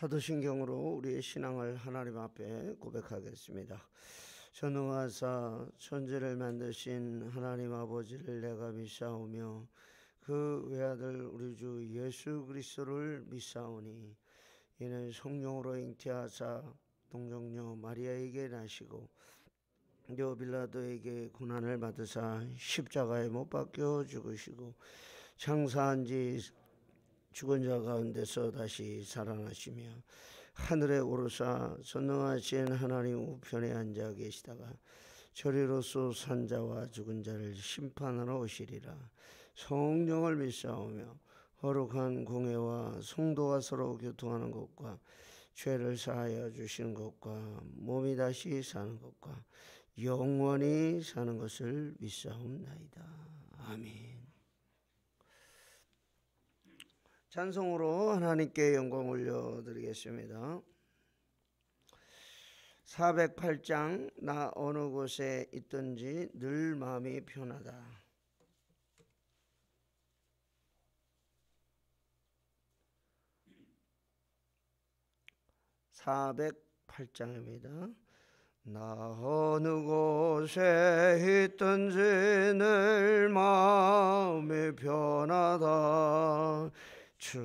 사도신경으로 우리의 신앙을 하나님 앞에 고백하겠습니다. 전능하사 천지를 만드신 하나님 아버지를 내가 믿사오며 그 외아들 우리 주 예수 그리스도를 믿사오니 이는 성령으로 잉태하사 동정녀 마리아에게 나시고 요 빌라도에게 고난을 받으사 십자가에 못 박혀 죽으시고 장사한 지 죽은 자 가운데서 다시 살아나시며 하늘에 오르사 전능하신 하나님 우편에 앉아 계시다가 저리로서 산 자와 죽은 자를 심판하러 오시리라. 성령을 믿사오며 거룩한 공회와 성도가 서로 교통하는 것과 죄를 사하여 주시는 것과 몸이 다시 사는 것과 영원히 사는 것을 믿사옵나이다. 아멘. 찬송으로 하나님께 영광 올려드리겠습니다. 408장 나 어느 곳에 있든지 늘 마음이 편하다. 408장입니다. 나 어느 곳에 있든지 늘 마음이 편하다. 주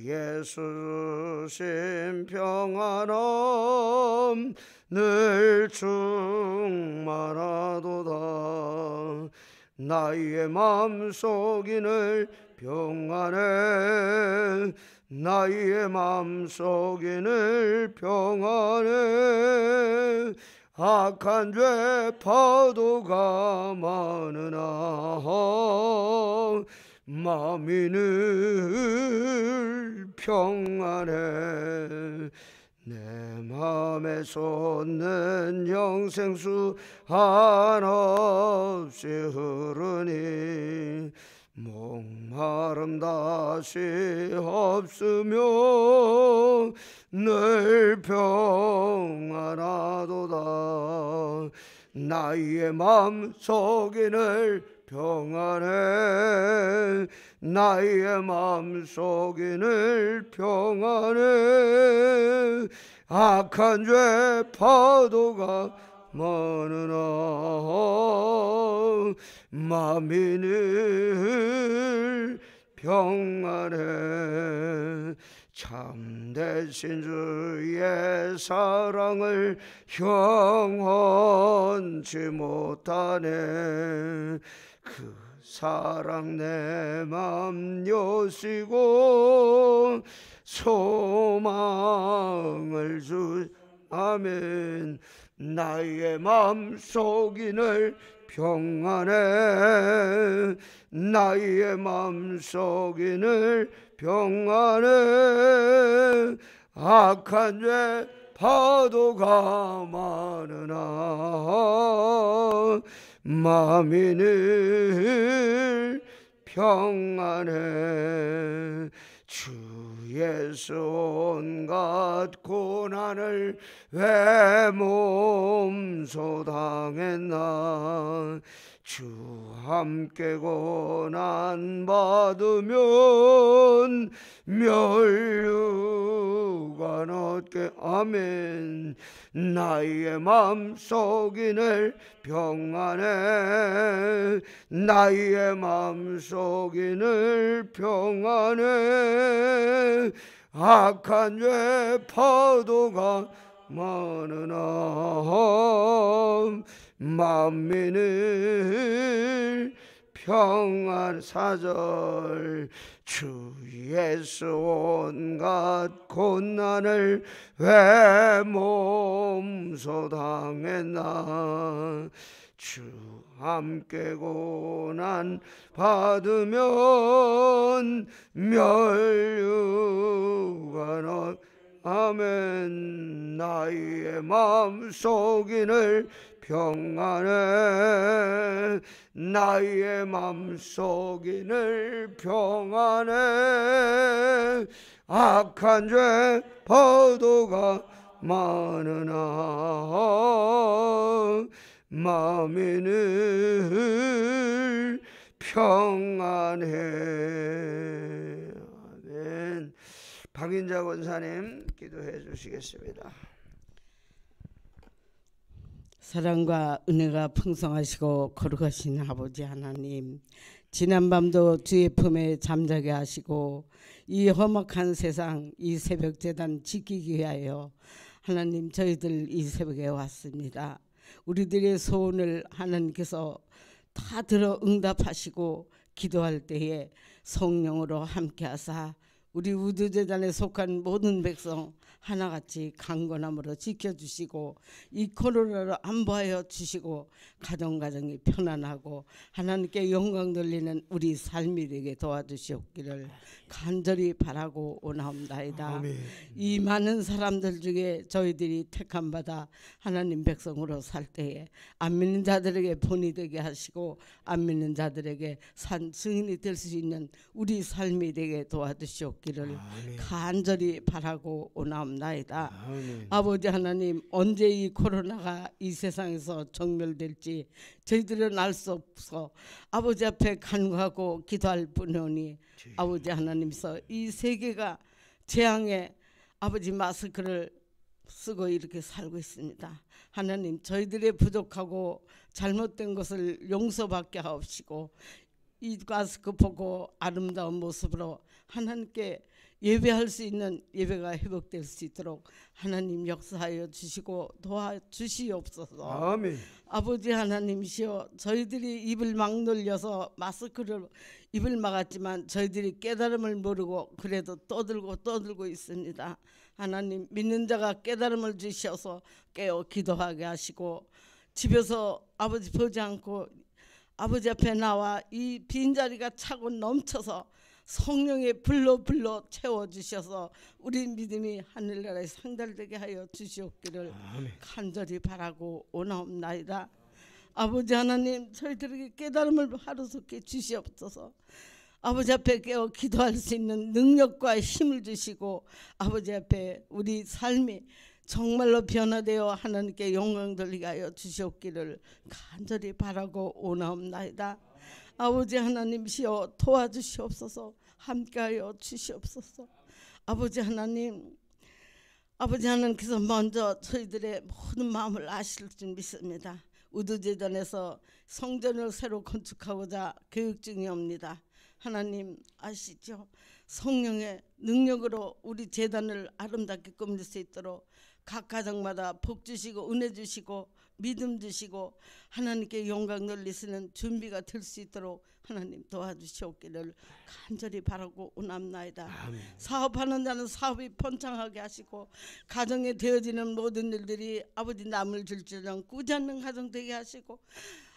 예수 주신 평안함 늘 충만하도다. 나의 마음속이 늘 평안해. 나의 마음속이 늘 평안해. 악한 죄 파도가 많으나 마음이 늘 평안해. 내 마음에 솟는 영생수 한없이 흐르니 목마름 다시 없으며 늘 평안하도다. 나의 마음속이 늘 평안해. 나의 마음속이 늘 평안해. 악한 죄 파도가 많으나 마음이 늘 평안해. 참되신 주의 사랑을 형언치 못하네. 그 사랑 내 맘 여시고 소망을 주 아멘. 나의 마음속이 늘 평안해. 나의 마음속이 늘 평안해. 악한 죄 파도가 많으나 마음이 늘 평안해. 주 예수 온갖 고난을 왜 몸소 당했나. 주 함께 고난 받으면 멸류관 얻게 아멘. 나의 마음속이 늘 평안해. 나의 마음속이 늘 평안해. 악한 죄 파도가 많으나 마음이 늘 평안. 4절 주 예수 온갖 고난을 왜 몸소 당했나. 주 함께 고난 받으면 멸류관 아멘. 나의 마음속이 늘 평안해. 나의 마음속이 늘 평안해. 악한 죄 파도가 많으나 마음이 늘 평안해. 아멘. 박인자 권사님 기도해 주시겠습니다. 사랑과 은혜가 풍성하시고 거룩하신 아버지 하나님, 지난밤도 주의 품에 잠자게 하시고 이 험악한 세상 이 새벽 제단 지키기 위하여 하나님 저희들 이 새벽에 왔습니다. 우리들의 소원을 하나님께서 다 들어 응답하시고 기도할 때에 성령으로 함께하사 우리 우두재단에 속한 모든 백성 하나같이 강건함으로 지켜주시고 이 코로나를 안보하여 주시고 가정가정이 편안하고 하나님께 영광 돌리는 우리 삶이 되게 도와주시옵기를 간절히 바라고 원하옵나이다. 아멘. 이 많은 사람들 중에 저희들이 택함 받아 하나님 백성으로 살 때에 안 믿는 자들에게 본이 되게 하시고 안 믿는 자들에게 산 증인이 될 수 있는 우리 삶이 되게 도와주시옵기를 아멘. 간절히 바라고 원하옵나이다. 아멘. 아버지 하나님, 언제 이 코로나가 이 세상에서 정멸될지 저희들은 알 수 없어 아버지 앞에 간구하고 기도할 뿐이오니 아버지 하나님께서 이 세계가 재앙에 아버지 마스크를 쓰고 이렇게 살고 있습니다. 하나님, 저희들의 부족하고 잘못된 것을 용서받게 하옵시고 이 마스크 보고 아름다운 모습으로 하나님께 예배할 수 있는 예배가 회복될 수 있도록 하나님 역사하여 주시고 도와주시옵소서. 아멘. 아버지 하나님이시여, 저희들이 입을 막 놀려서 마스크를 입을 막았지만 저희들이 깨달음을 모르고 그래도 떠들고 있습니다. 하나님, 믿는 자가 깨달음을 주셔서 깨어 기도하게 하시고 집에서 아버지 보지 않고 아버지 앞에 나와 이 빈자리가 차고 넘쳐서 성령의 불로 채워주셔서 우리 믿음이 하늘나라에 상달되게 하여 주시옵기를 아멘. 간절히 바라고 원하옵나이다. 아버지 하나님, 저희들에게 깨달음을 하루속히 주시옵소서. 아버지 앞에 깨어 기도할 수 있는 능력과 힘을 주시고 아버지 앞에 우리 삶이 정말로 변화되어 하나님께 영광 돌리게 하여 주시옵기를 간절히 바라고 원하옵나이다. 아버지 하나님이시여, 도와주시옵소서. 함께하여 주시옵소서. 아버지 하나님, 아버지 하나님께서 먼저 저희들의 모든 마음을 아실 줄 믿습니다. 우두재단에서 성전을 새로 건축하고자 계획 중이옵니다. 하나님 아시죠? 성령의 능력으로 우리 재단을 아름답게 꾸밀 수 있도록 각 가정마다 복 주시고 은혜 주시고 믿음 주시고 하나님께 영광 돌리시는 준비가 될 수 있도록 하나님 도와주시옵기를 간절히 바라고 원합나이다. 아멘. 사업하는 자는 사업이 번창하게 하시고 가정에 되어지는 모든 일들이 아버지 남을 줄지는 꾸지 않는 가정 되게 하시고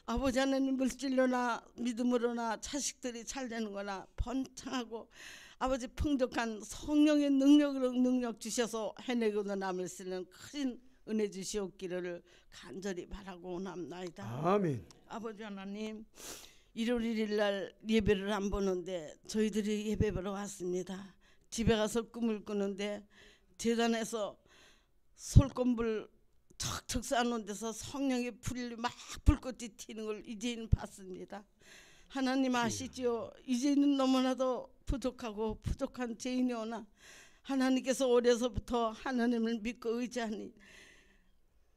아버지 하나님 물질로나 믿음으로나 자식들이 잘 되는 거나 번창하고 아버지 풍족한 성령의 능력으로 능력 주셔서 해내고도 남을 쓰는 큰 은혜 주시옵기를 간절히 바라고 원합나이다. 아멘. 아버지 하나님, 1월 1일 날 예배를 안 보는데 저희들이 예배 보러 왔습니다. 집에 가서 꿈을 꾸는데 재단에서 솔건불 척척 쌓아놓은 데서 성령의 불이 막 불꽃이 튀는 걸 이제는 봤습니다. 하나님 아시죠? 이제는 너무나도 부족한 죄인이 오나 하나님께서 오래서부터 하나님을 믿고 의지하니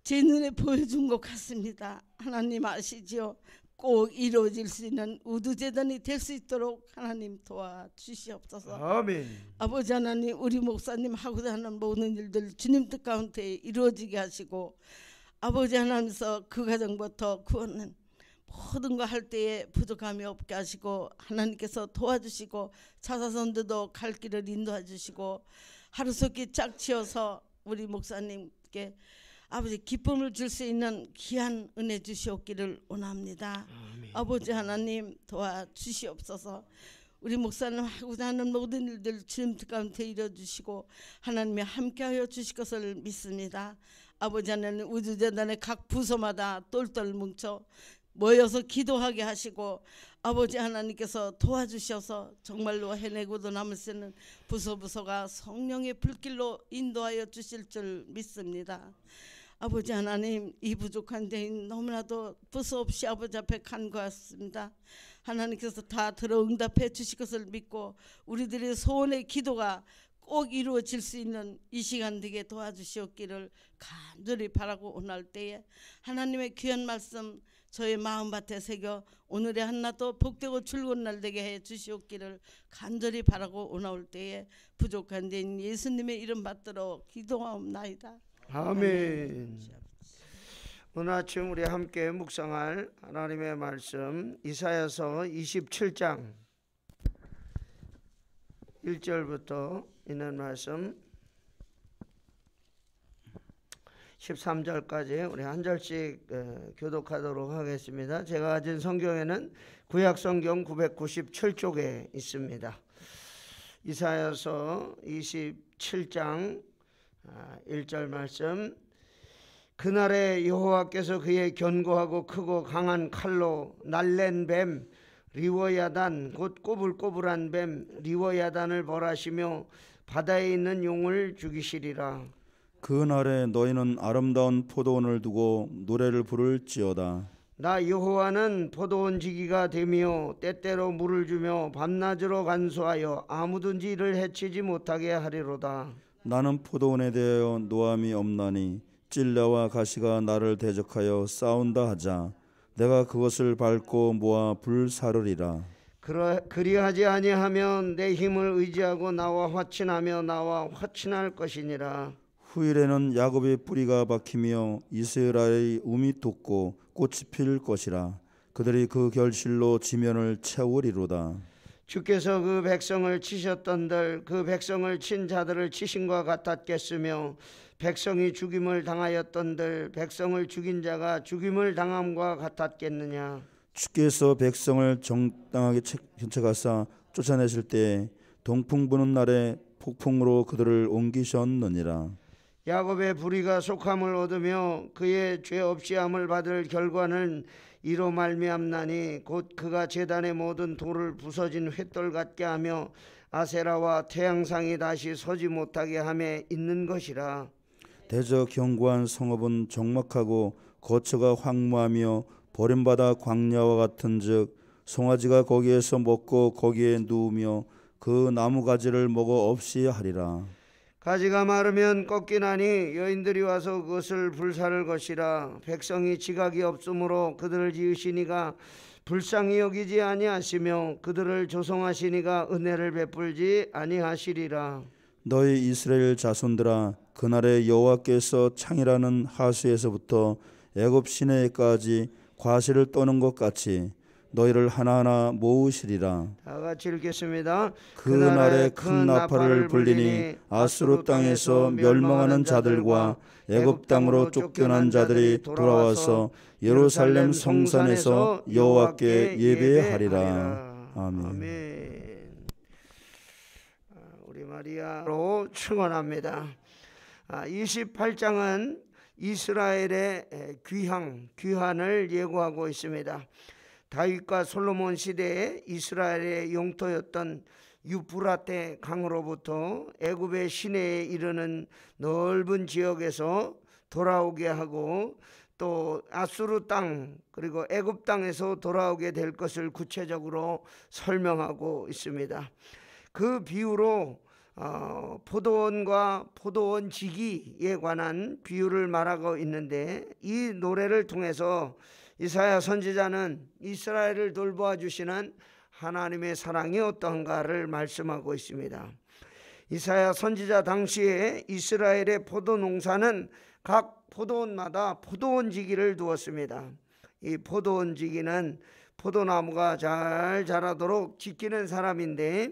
제 눈에 보여준 것 같습니다. 하나님 아시죠? 꼭 이루어질 수 있는 우두재단이 될 수 있도록 하나님 도와주시옵소서. 아멘. 아버지 하나님, 우리 목사님 하고자 하는 모든 일들 주님 뜻 가운데 이루어지게 하시고 아버지 하나님께서 그 가정부터 구원은 모든 거 할 때에 부족함이 없게 하시고 하나님께서 도와주시고 자사선들도 갈 길을 인도해 주시고 하루속히 짝지어서 우리 목사님께 아버지 기쁨을 줄 수 있는 귀한 은혜 주시옵기를 원합니다. 아멘. 아버지 하나님 도와주시옵소서. 우리 목사님 하고자 하는 모든 일들 주님 뜻 가운데 이뤄주시고 하나님이 함께하여 주실 것을 믿습니다. 아버지 하나님, 우주재단의 각 부서마다 똘똘 뭉쳐 모여서 기도하게 하시고 아버지 하나님께서 도와주셔서 정말로 해내고도 남을 쓰는 부서가 성령의 불길로 인도하여 주실 줄 믿습니다. 아버지 하나님, 이 부족한 데인 너무나도 부서 없이 아버지 앞에 간구했습니다. 하나님께서 다 들어 응답해 주실 것을 믿고 우리들의 소원의 기도가 꼭 이루어질 수 있는 이 시간 되게 도와주시옵기를 간절히 바라고 원할 때에 하나님의 귀한 말씀 저의 마음밭에 새겨 오늘의 한나도 복되고 즐거운 날 되게 해 주시옵기를 간절히 바라고 원할 때에 부족한 데인 예수님의 이름 받들어 기도하옵나이다. 아멘. 오늘 아침 우리 함께 묵상할 하나님의 말씀 이사야서 27장 1절부터 있는 말씀 13절까지 우리 한 절씩 교독하도록 하겠습니다. 제가 가진 성경에는 구약성경 997쪽에 있습니다. 이사야서 27장 1절 말씀. 그날에 여호와께서 그의 견고하고 크고 강한 칼로 날랜 뱀 리워야단 곧 꼬불꼬불한 뱀 리워야단을 벌하시며 바다에 있는 용을 죽이시리라. 그날에 너희는 아름다운 포도원을 두고 노래를 부를지어다. 나 여호와는 포도원 지기가 되며 때때로 물을 주며 밤낮으로 간수하여 아무든지 이를 해치지 못하게 하리로다. 나는 포도원에 대하여 노함이 없나니 찔레와 가시가 나를 대적하여 싸운다 하자 내가 그것을 밟고 모아 불사르리라. 그리하지 아니하면 내 힘을 의지하고 나와 화친하며 나와 화친할 것이니라. 후일에는 야곱의 뿌리가 박히며 이스라엘의 움이 돋고 꽃이 필 것이라. 그들이 그 결실로 지면을 채우리로다. 주께서 그 백성을 치셨던들 그 백성을 친 자들을 치심과 같았겠으며 백성이 죽임을 당하였던들 백성을 죽인 자가 죽임을 당함과 같았겠느냐. 주께서 백성을 정당하게 견책하사 쫓아내실 때 동풍 부는 날에 폭풍으로 그들을 옮기셨느니라. 야곱의 불의가 속함을 얻으며 그의 죄 없이함을 받을 결과는 이로 말미암나니 곧 그가 제단의 모든 돌을 부서진 횃돌 같게 하며 아세라와 태양상이 다시 서지 못하게 함에 있는 것이라. 대저 견고한 성읍은 적막하고 거처가 황무하며 버림받아 광야와 같은즉 송아지가 거기에서 먹고 거기에 누우며 그 나무가지를 먹어 없이 하리라. 가지가 마르면 꺾이나니 여인들이 와서 그것을 불사를 것이라. 백성이 지각이 없으므로 그들을 지으시니가 불쌍히 여기지 아니하시며 그들을 조성하시니가 은혜를 베풀지 아니하시리라. 너희 이스라엘 자손들아 그날에 여호와께서 창이라는 하수에서부터 애굽 시내까지 과실을 떠는 것 같이 너희를 하나하나 모으시리라. 다 같이 읽겠습니다. 그날에 큰 나팔을 불리니 아수르 땅에서 멸망하는 자들과 애굽 땅으로 쫓겨난 자들이 돌아와서 예루살렘 성산에서 여호와께 예배하리라. 아멘. 우리 마리아로 축원합니다. 28장은 이스라엘의 귀환을 예고하고 있습니다. 다윗과 솔로몬 시대에 이스라엘의 영토였던 유프라테 강으로부터 애굽의 시내에 이르는 넓은 지역에서 돌아오게 하고 또 아수르 땅 그리고 애굽 땅에서 돌아오게 될 것을 구체적으로 설명하고 있습니다. 그 비유로 포도원과 포도원 지기에 관한 비유를 말하고 있는데 이 노래를 통해서 이사야 선지자는 이스라엘을 돌보아 주시는 하나님의 사랑이 어떠한가를 말씀하고 있습니다. 이사야 선지자 당시에 이스라엘의 포도 농사는 각 포도원마다 포도원지기를 두었습니다. 이 포도원지기는 포도나무가 잘 자라도록 지키는 사람인데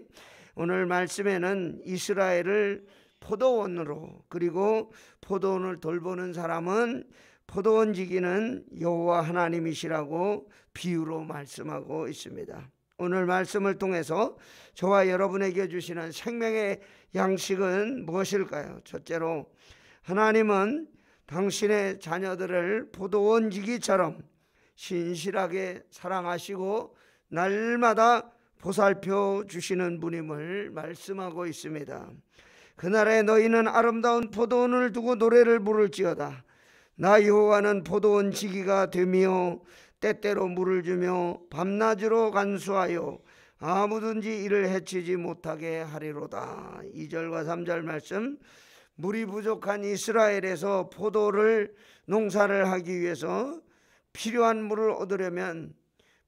오늘 말씀에는 이스라엘을 포도원으로 그리고 포도원을 돌보는 사람은 포도원지기는 여호와 하나님이시라고 비유로 말씀하고 있습니다. 오늘 말씀을 통해서 저와 여러분에게 주시는 생명의 양식은 무엇일까요? 첫째로 하나님은 당신의 자녀들을 포도원지기처럼 신실하게 사랑하시고 날마다 보살펴 주시는 분임을 말씀하고 있습니다. 그날에 너희는 아름다운 포도원을 두고 노래를 부를지어다. 나 여호와는 포도원 지기가 되며 때때로 물을 주며 밤낮으로 간수하여 아무든지 이를 해치지 못하게 하리로다. 2절과 3절 말씀, 물이 부족한 이스라엘에서 포도를 농사를 하기 위해서 필요한 물을 얻으려면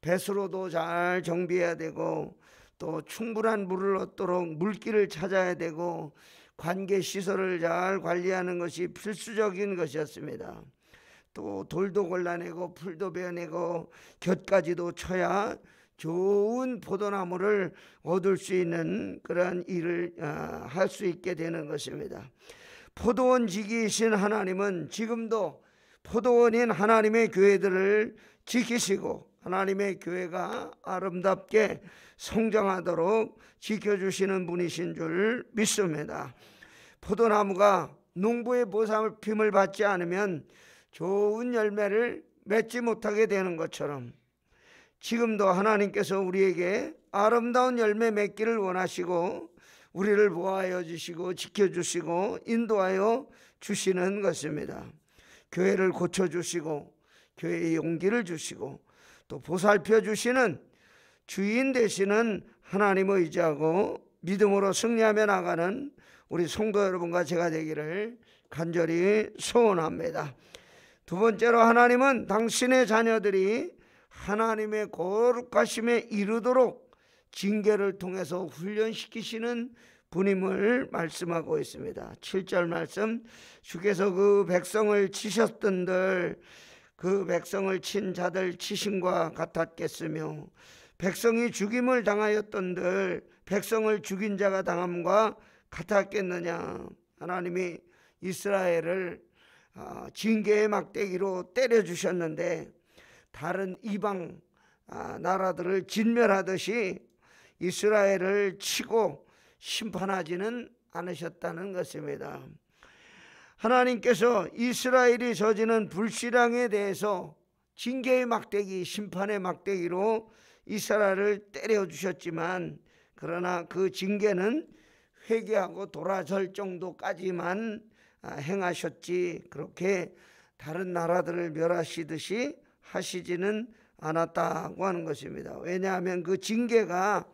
배수로도 잘 정비해야 되고 또 충분한 물을 얻도록 물길을 찾아야 되고 관계 시설을 잘 관리하는 것이 필수적인 것이었습니다. 또 돌도 골라내고 풀도 베어내고 곁가지도 쳐야 좋은 포도나무를 얻을 수 있는 그러한 일을 할 수 있게 되는 것입니다. 포도원 지기이신 하나님은 지금도 포도원인 하나님의 교회들을 지키시고 하나님의 교회가 아름답게 성장하도록 지켜주시는 분이신 줄 믿습니다. 포도나무가 농부의 보살핌을 받지 않으면 좋은 열매를 맺지 못하게 되는 것처럼 지금도 하나님께서 우리에게 아름다운 열매 맺기를 원하시고 우리를 보호하여 주시고 지켜주시고 인도하여 주시는 것입니다. 교회를 고쳐주시고 교회의 용기를 주시고 또 보살펴 주시는 주인 되시는 하나님을 의지하고 믿음으로 승리하며 나가는 우리 성도 여러분과 제가 되기를 간절히 소원합니다. 두 번째로, 하나님은 당신의 자녀들이 하나님의 거룩하심에 이르도록 징계를 통해서 훈련시키시는 분임을 말씀하고 있습니다. 7절 말씀, 주께서 그 백성을 치셨던들 그 백성을 친 자들 치심과 같았겠으며 백성이 죽임을 당하였던들 백성을 죽인 자가 당함과 같았겠느냐. 하나님이 이스라엘을 징계의 막대기로 때려주셨는데 다른 이방 나라들을 진멸하듯이 이스라엘을 치고 심판하지는 않으셨다는 것입니다. 하나님께서 이스라엘이 저지른 불신앙에 대해서 징계의 막대기, 심판의 막대기로 이스라엘을 때려주셨지만 그러나 그 징계는 회개하고 돌아설 정도까지만 행하셨지 그렇게 다른 나라들을 멸하시듯이 하시지는 않았다고 하는 것입니다. 왜냐하면 그 징계가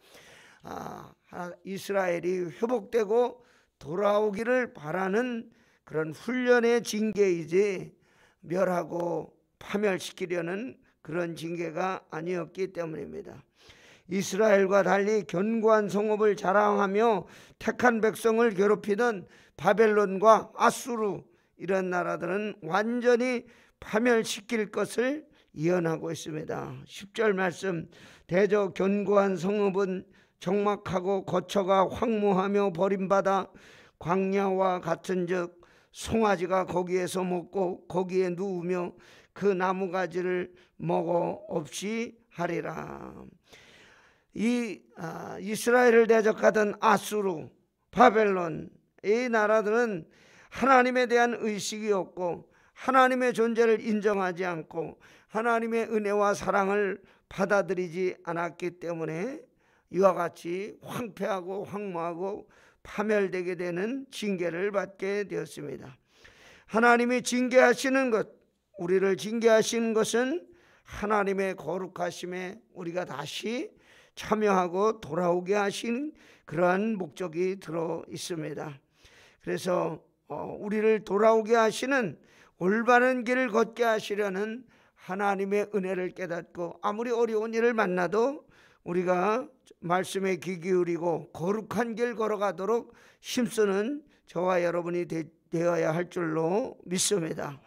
이스라엘이 회복되고 돌아오기를 바라는 그런 훈련의 징계이지 멸하고 파멸시키려는 그런 징계가 아니었기 때문입니다. 이스라엘과 달리 견고한 성읍을 자랑하며 택한 백성을 괴롭히던 바벨론과 아수르 이런 나라들은 완전히 파멸시킬 것을 예언하고 있습니다. 10절 말씀, 대저 견고한 성읍은 적막하고 거처가 황무하며 버림받아 광야와 같은즉 송아지가 거기에서 먹고 거기에 누우며 그 나무가지를 먹어 없이 하리라. 이스라엘을 대적하던 아수르, 바벨론 이 나라들은 하나님에 대한 의식이 없고 하나님의 존재를 인정하지 않고 하나님의 은혜와 사랑을 받아들이지 않았기 때문에 이와 같이 황폐하고 황무하고 파멸되게 되는 징계를 받게 되었습니다. 하나님이 징계하시는 것, 우리를 징계하시는 것은 하나님의 거룩하심에 우리가 다시 참여하고 돌아오게 하신 그러한 목적이 들어 있습니다. 그래서 우리를 돌아오게 하시는 올바른 길을 걷게 하시려는 하나님의 은혜를 깨닫고 아무리 어려운 일을 만나도 우리가 말씀에 귀 기울이고 거룩한 길 걸어가도록 힘쓰는 저와 여러분이 되어야 할 줄로 믿습니다.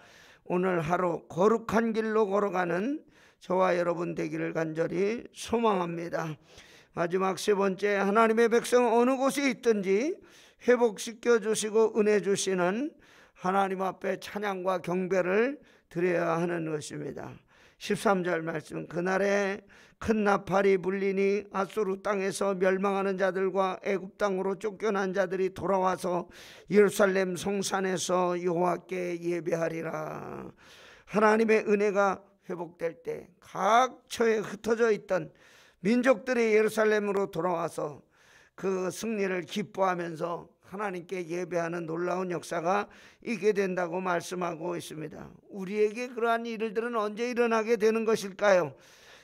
오늘 하루 거룩한 길로 걸어가는 저와 여러분 되기를 간절히 소망합니다. 마지막 세 번째, 하나님의 백성 어느 곳에 있든지 회복시켜 주시고 은혜 주시는 하나님 앞에 찬양과 경배를 드려야 하는 것입니다. 13절 말씀, 그날에 큰 나팔이 불리니 아수르 땅에서 멸망하는 자들과 애굽 땅으로 쫓겨난 자들이 돌아와서 예루살렘 성산에서 여호와께 예배하리라. 하나님의 은혜가 회복될 때 각 처에 흩어져 있던 민족들이 예루살렘으로 돌아와서 그 승리를 기뻐하면서 하나님께 예배하는 놀라운 역사가 있게 된다고 말씀하고 있습니다. 우리에게 그러한 일들은 언제 일어나게 되는 것일까요?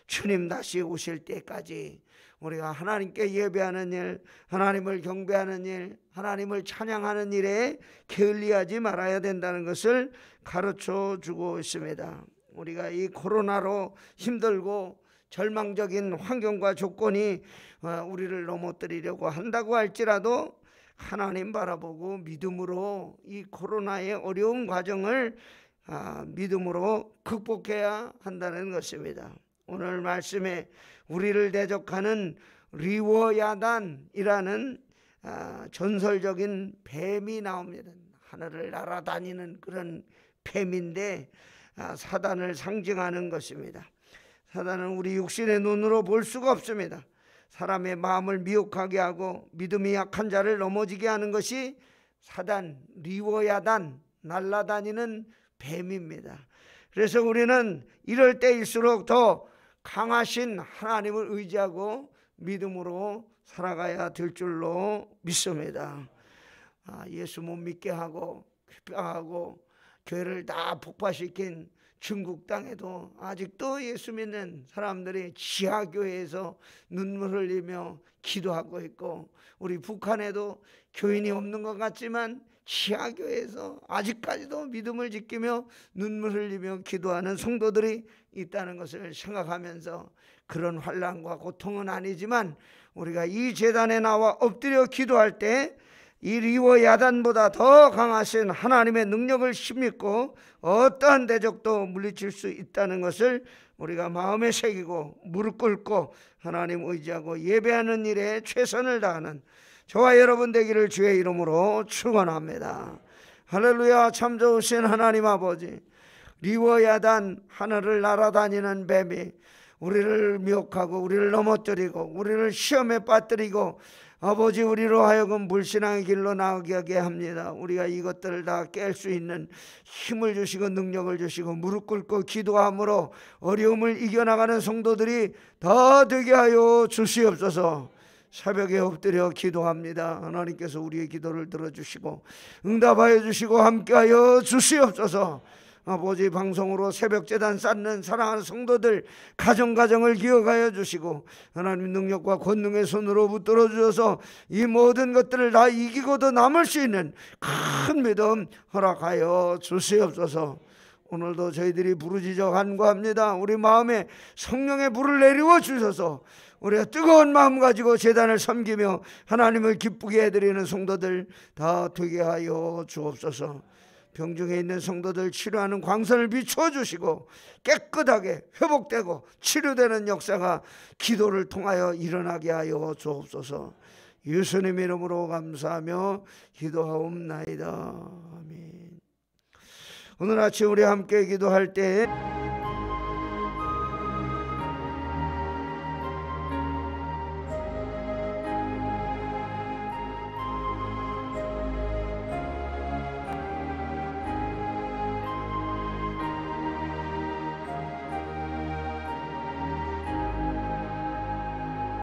주님 다시 오실 때까지 우리가 하나님께 예배하는 일, 하나님을 경배하는 일, 하나님을 찬양하는 일에 게을리하지 말아야 된다는 것을 가르쳐 주고 있습니다. 우리가 이 코로나로 힘들고 절망적인 환경과 조건이 우리를 넘어뜨리려고 한다고 할지라도 하나님 바라보고 믿음으로 이 코로나의 어려운 과정을 믿음으로 극복해야 한다는 것입니다. 오늘 말씀에 우리를 대적하는 리워야단이라는 전설적인 뱀이 나옵니다. 하늘을 날아다니는 그런 뱀인데 사단을 상징하는 것입니다. 사단은 우리 육신의 눈으로 볼 수가 없습니다. 사람의 마음을 미혹하게 하고 믿음이 약한 자를 넘어지게 하는 것이 사단, 리워야단, 날아다니는 뱀입니다. 그래서 우리는 이럴 때일수록 더 강하신 하나님을 의지하고 믿음으로 살아가야 될 줄로 믿습니다. 예수 못 믿게 하고 핍박하고 교회를 다 폭파시킨 중국 땅에도 아직도 예수 믿는 사람들이 지하교회에서 눈물 흘리며 기도하고 있고, 우리 북한에도 교인이 없는 것 같지만 지하교회에서 아직까지도 믿음을 지키며 눈물 흘리며 기도하는 성도들이 있다는 것을 생각하면서, 그런 환난과 고통은 아니지만 우리가 이 제단에 나와 엎드려 기도할 때 이 리워야단보다 더 강하신 하나님의 능력을 힘입고 어떠한 대적도 물리칠 수 있다는 것을 우리가 마음에 새기고 무릎 꿇고 하나님 의지하고 예배하는 일에 최선을 다하는 저와 여러분 되기를 주의 이름으로 축원합니다. 할렐루야. 참 좋으신 하나님 아버지, 리워야단, 하늘을 날아다니는 뱀이 우리를 미혹하고 우리를 넘어뜨리고 우리를 시험에 빠뜨리고 아버지 우리로 하여금 불신앙의 길로 나가게 합니다. 우리가 이것들을 다 깰 수 있는 힘을 주시고 능력을 주시고 무릎 꿇고 기도함으로 어려움을 이겨나가는 성도들이 다 되게 하여 주시옵소서. 새벽에 엎드려 기도합니다. 하나님께서 우리의 기도를 들어주시고 응답하여 주시고 함께하여 주시옵소서. 아버지, 방송으로 새벽제단 쌓는 사랑하는 성도들 가정을 기억하여 주시고 하나님 능력과 권능의 손으로 붙들어 주셔서 이 모든 것들을 다 이기고도 남을 수 있는 큰 믿음 허락하여 주시옵소서. 오늘도 저희들이 부르짖어 간구합니다. 우리 마음에 성령의 불을 내리워 주셔서 우리가 뜨거운 마음 가지고 제단을 섬기며 하나님을 기쁘게 해드리는 성도들 다 되게 하여 주옵소서. 병중에 있는 성도들 치료하는 광선을 비춰주시고 깨끗하게 회복되고 치료되는 역사가 기도를 통하여 일어나게 하여 주옵소서. 예수님 이름으로 감사하며 기도하옵나이다. 아멘. 오늘 아침 우리 함께 기도할 때